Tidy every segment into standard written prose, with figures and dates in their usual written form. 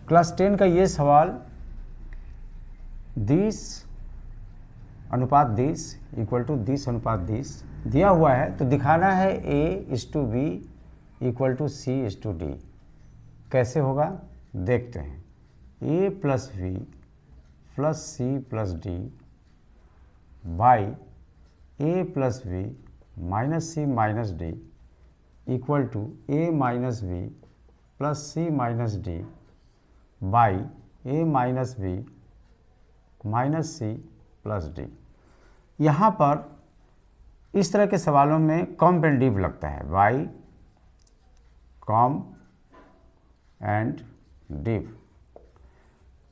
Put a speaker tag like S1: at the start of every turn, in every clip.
S1: Class 10 का ये सवाल 10 अनुपात 10 इक्वल टू 10 अनुपात 10 दिया हुआ है, तो दिखाना है A/B इक्वल टू C/D। कैसे होगा देखते हैं। A plus B plus C plus D by A plus B minus C minus D equal to A minus B plus C minus D by A minus B minus C plus D। यहाँ पर इस तरह के सवालों में कॉम्प and div लगता है, by comp and div.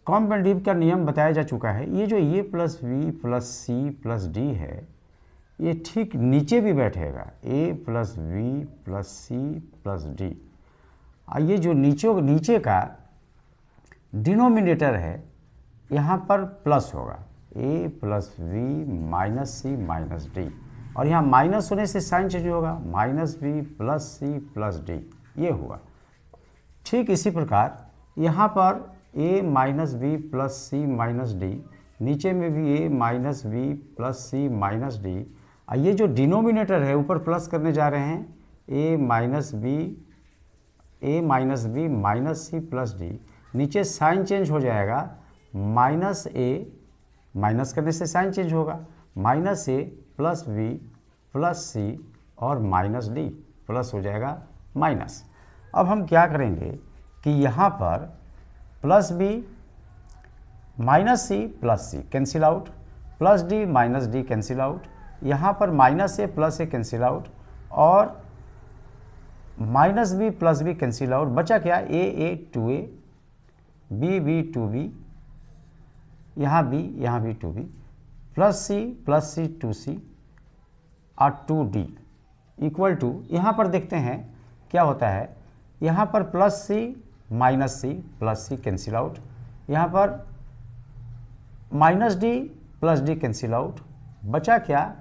S1: Comp and div का नियम बताया जा चुका है। ये जो A plus B plus C plus D है, ये ठीक नीचे भी बैठेगा, A plus B plus C plus D। ये जो नीचे का डिनोमिनेटर है, यहाँ पर प्लस होगा, A plus B minus C minus D, और यहाँ माइनस होने से साइन चेंज होगा, minus B plus C plus D, ये हुआ। ठीक इसी प्रकार यहाँ पर A minus B plus C minus D, नीचे में भी A minus B plus C minus D। ये जो डिनोमिनेटर है ऊपर प्लस करने जा रहे हैं, A minus B minus C plus D, नीचे साइन चेंज हो जाएगा, माइनस A, माइनस करने से साइन चेंज होगा, minus A plus B plus C और माइनस D, प्लस हो जाएगा माइनस। अब हम क्या करेंगे कि यहाँ पर plus B minus C plus C cancel out, plus D minus D cancel out, यहाँ पर minus A plus A cancel out और minus B plus B cancel out. बचा क्या, A 2A, B 2B, यहाँ भी 2B, प्लस C 2C और 2D equal to, यहाँ पर देखते हैं क्या होता है। यहाँ पर plus C minus C plus C cancel out, यहाँ पर minus D plus D cancel out. बचा क्या,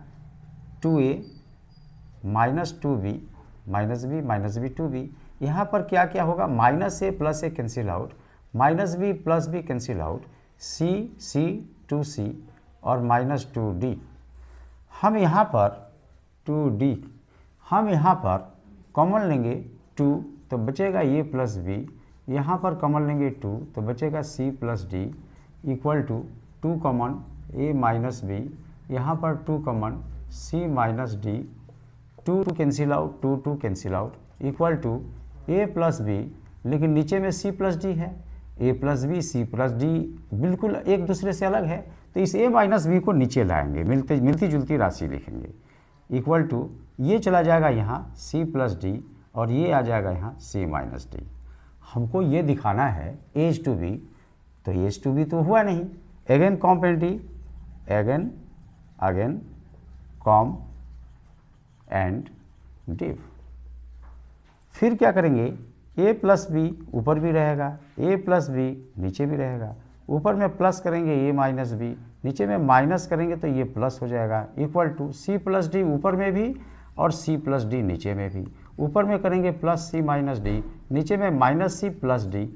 S1: 2A minus 2B minus B 2B। यहाँ पर क्या क्या होगा, minus A plus A cancel out, minus B plus B cancel out, C 2C और माइनस 2D। हम यहाँ पर 2D, हम यहाँ पर कॉमन लेंगे 2, तो बचेगा A प्लस B, यहाँ पर कॉमन लेंगे 2, तो बचेगा C plus D equal to 2 common A minus B, यहाँ पर 2 common C minus D, 2 cancel out, 2 cancel out equal to A plus B, लेकिन नीचे में C प्लस D है, A plus B C plus D बिल्कुल एक दूसरे से अलग है, तो इस A माइनस B को नीचे लाएंगे, मिलती जुलती राशि लिखेंगे, इक्वल टू ये चला जाएगा यहाँ C प्लस D और ये आ जाएगा यहाँ C माइनस D। हमको ये दिखाना है A/B, तो A/B तो हुआ नहीं। Again comp and div, again comp and div. फिर क्या करेंगे, A प्लस B ऊपर भी रहेगा, A प्लस B नीचे भी रहेगा, ऊपर में प्लस करेंगे A माइनस B, नीचे में माइनस करेंगे तो ये प्लस हो जाएगा, equal to C plus D ऊपर में भी और C प्लस D नीचे में भी। ऊपर में करेंगे प्लस C माइनस D, नीचे में minus C plus D,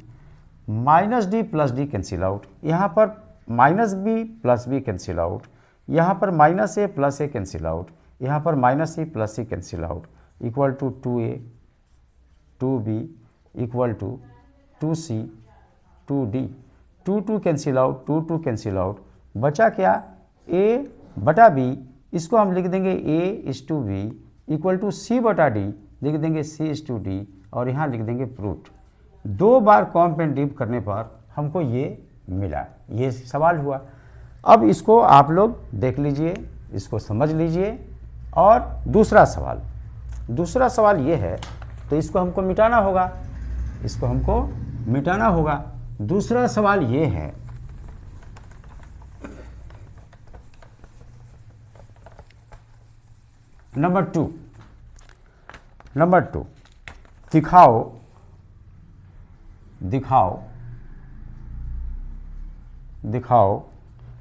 S1: minus D plus D cancel out, यहाँ पर minus B plus B cancel out, यहाँ पर minus A plus A cancel out, यहाँ पर minus C plus C cancel out equal to 2A 2B equal to 2C 2D, 2 cancel out, 2 cancel out. बचा क्या, A बटा B, इसको हम लिख देंगे A/B इक्वल टू C बटा D, लिख देंगे C/D और यहाँ लिख देंगे Pruitt. 2 bar comp and div करने पर हमको ये मिला, ये सवाल हुआ। अब इसको आप लोग देख लीजिए, इसको समझ लीजिए। और दूसरा सवाल ये है, तो इसको हमको मिटाना होगा, दूसरा सवाल ये है, नंबर टू, दिखाओ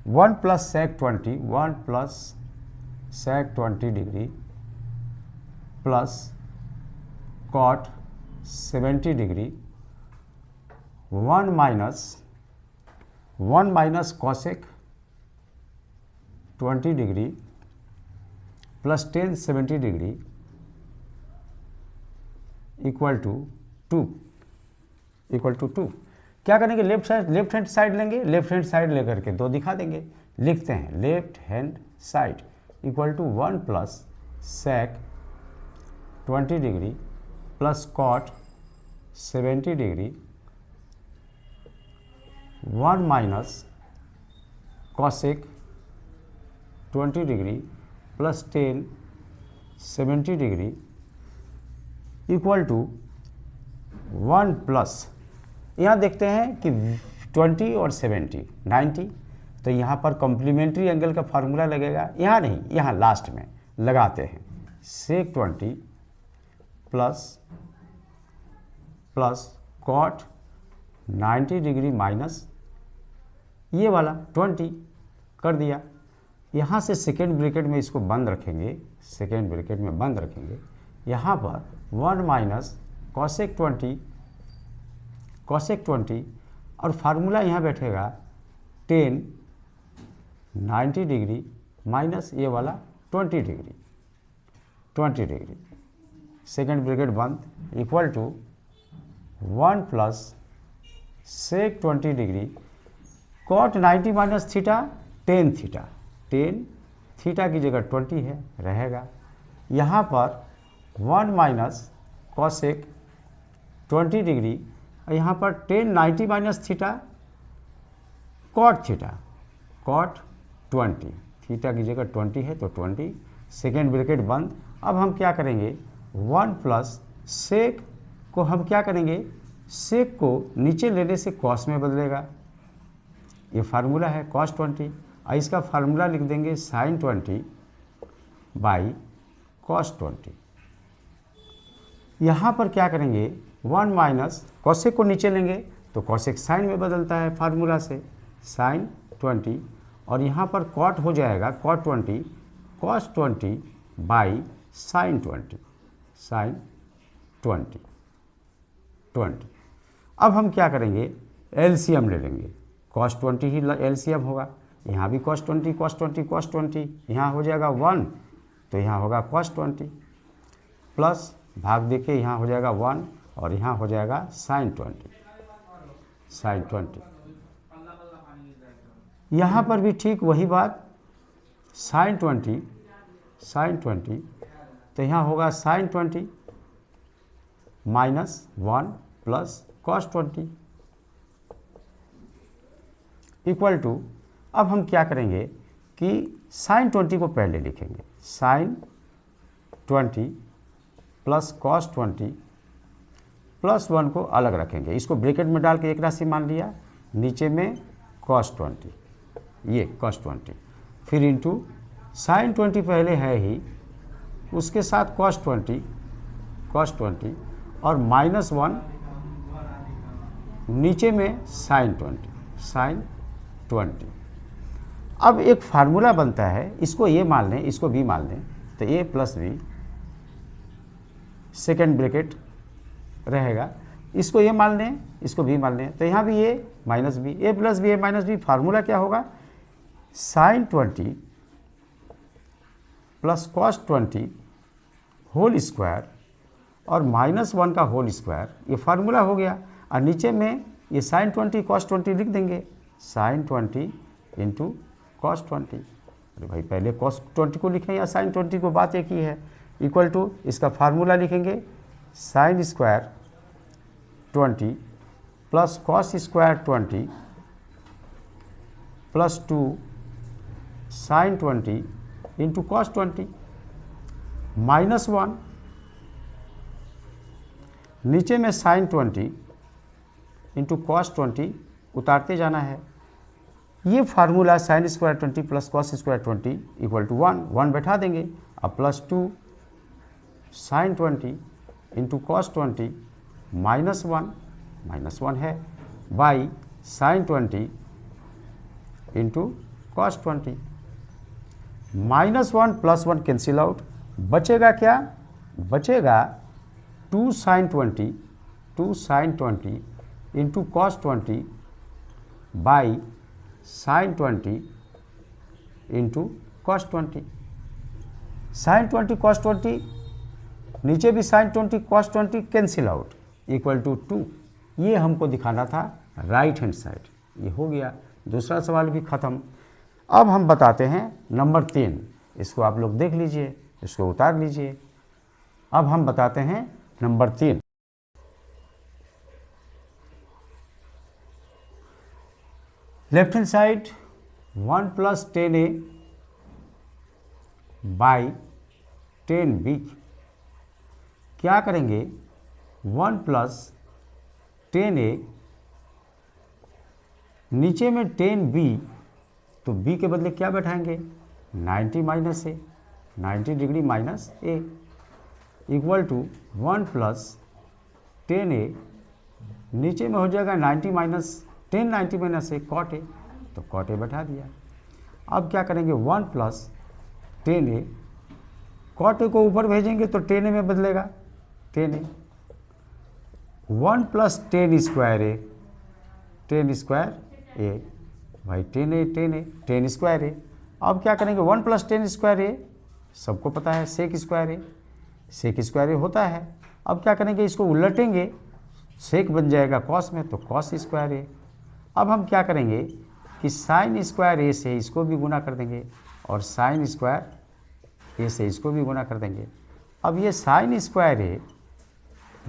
S1: 1 plus sec 20 degree plus cot 70 degree 1 minus cosec 20 degree plus tan 70 degree equal to 2 क्या करेंगे, लेफ्ट हैंड साइड लेंगे, लेफ्ट हैंड साइड लेकर के 2 दिखा देंगे। लिखते हैं left hand side equal to 1 plus sec 20 degree plus cot 70 degree 1 minus cosec 20 degree plus tan 70 degree equal to 1 plus, यहाँ देखते हैं कि 20 और 70 90, तो यहाँ पर कॉम्प्लीमेंट्री एंगल का फार्मूला लगेगा, यहाँ नहीं, यहाँ लास्ट में लगाते हैं। सेक 20 प्लस कॉट 90 डिग्री माइनस ये वाला 20 कर दिया। यहाँ से सेकेंड ब्रैकेट में इसको बंद रखेंगे, सेकेंड ब्रैकेट में बंद रखेंगे। यहाँ पर 1 माइनस कॉसेक 20 और फार्मूला यहाँ बैठेगा 10 90 डिग्री माइनस ये वाला 20 डिग्री, सेकेंड ब्रैकेट बंद equal to 1 plus sec 20 degree cot 90 minus theta 10 theta की जगह 20 है रहेगा। यहाँ पर 1 माइनस कॉसेक 20 डिग्री और यहाँ पर 10 90 माइनस थीटा कॉट 20, थीटा की जगह 20 है तो 20, सेकेंड ब्रैकेट बंद। अब हम क्या करेंगे, 1 प्लस सेक को हम क्या करेंगे, सेक को नीचे लेने से कॉस में बदलेगा, ये फार्मूला है कॉस 20, और इसका फार्मूला लिख देंगे साइन 20 बाई कॉस 20। यहाँ पर क्या करेंगे, 1 माइनस कॉसेक को नीचे लेंगे तो कॉसेक साइन में बदलता है फार्मूला से साइन 20, और यहाँ पर कॉट हो जाएगा कॉट 20 कॉस 20 बाई साइन 20। अब हम क्या करेंगे, एलसीएम ले लेंगे, कॉस 20 ही एलसीएम होगा, यहाँ भी कॉस 20, यहाँ हो जाएगा 1 तो यहाँ होगा कॉस 20 प्लस भाग देके यहाँ हो जाएगा 1 और यहाँ हो जाएगा साइन 20। यहाँ पर भी ठीक वही बात, साइन 20 तो यहाँ होगा sine 20 minus 1 plus cos 20 equal to, अब हम क्या करेंगे कि साइन 20 को पहले लिखेंगे, साइन 20 प्लस कॉस 20 प्लस 1 को अलग रखेंगे, इसको ब्रैकेट में डाल के एक राशि मान लिया, नीचे में कॉस 20, ये कॉस 20, फिर इंटू साइन 20 पहले है ही, उसके साथ कॉस 20 और माइनस 1 नीचे में साइन 20। अब एक फार्मूला बनता है, इसको ए मान लें, इसको बी मान लें, तो ए प्लस बी सेकेंड ब्रैकेट रहेगा, इसको ए मान लें, इसको बी मान लें, तो यहाँ भी A minus B, A plus B A minus B, formula क्या होगा, sine 20 plus cos 20 whole square और माइनस 1 का होल स्क्वायर, ये फार्मूला हो गया। और नीचे में ये साइन 20 कॉस 20 लिख देंगे, साइन 20 इंटू कॉस 20, अरे भाई पहले कॉस 20 को लिखें या साइन 20 को, बात एक ही है, इक्वल टू इसका फार्मूला लिखेंगे sine square 20 plus cos square 20 plus 2 sine 20 into cos 20 minus 1, नीचे में साइन 20 इंटू कॉस 20 उतारते जाना है, ये formula sine square 20 plus cos square 20 equal to 1 बैठा देंगे, अब plus 2 sine 20 into cos 20 minus 1 है by sine 20 into cos 20, minus 1 plus 1 cancel out, बचेगा क्या, बचेगा 2 sine 20 into cos 20 by sine 20 into cos 20। Sine 20 cos 20, नीचे भी sine 20 cos 20 cancel out, equal to 2। ये हमको दिखाना था राइट हैंड साइड। ये हो गया, दूसरा सवाल भी ख़त्म। अब हम बताते हैं नंबर 3। इसको आप लोग देख लीजिए, इसको उतार लीजिए। अब हम बताते हैं number 3। Left hand side 1 + 10a by 10b। क्या करेंगे, 1 + 10a, नीचे में 10b, तो b के बदले क्या बैठाएंगे, 90 - a, 90 degree minus a, equal to 1 + 10a, नीचे में हो जाएगा 90 - 10 90 - a cot a, तो cot a बैठा दिया। अब क्या करेंगे, 1 + 10a, cot a को ऊपर भेजेंगे तो 10a में बदलेगा, 10a, 1 + 10 square a, 10 square a भाई 10a 10a 10 स्क्वायर a। अब क्या करेंगे, 1 + 10 स्क्वायर a, सबको पता है sec square a, sec square a होता है। अब क्या करेंगे, इसको उलटेंगे, सेक बन जाएगा कॉस में, तो कॉस स्क्वायर a। अब हम क्या करेंगे कि साइन स्क्वायर a से इसको भी गुना कर देंगे और साइन स्क्वायर a से इसको भी गुना कर देंगे। अब ये sine square a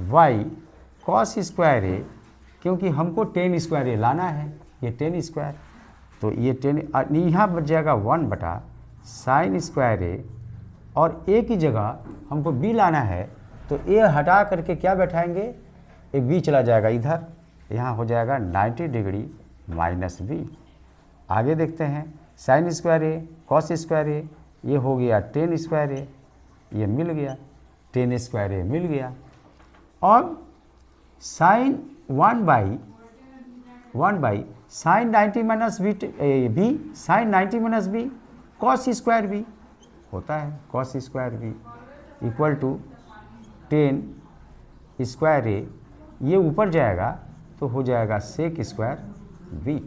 S1: by cos square a, क्योंकि हमको 10 स्क्वायर a लाना है, ये 10 स्क्वायर, तो ये 10 यहाँ बच जाएगा 1 बटा साइन स्क्वायर a, और a की जगह हमको b लाना है, तो a हटा करके क्या बैठाएंगे, एक b चला जाएगा इधर, यहाँ हो जाएगा 90 डिग्री माइनस b। आगे देखते हैं, sign square a cos square a, ये हो गया 10 स्क्वायर a, ये मिल गया 10 स्क्वायर a मिल गया। और sine 1 by sine 90 - b, sine 90 - b cos square b होता है, cos square b equal to 10 square a, ये ऊपर जाएगा तो हो जाएगा सेक स्क्वायर b।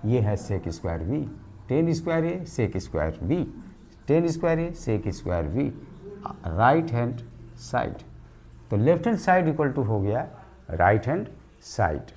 S1: ये है sec square b, 10 square a sec square b, 10 square a sec square b, right hand side. तो left hand side equal to हो गया राइट हैंड साइड।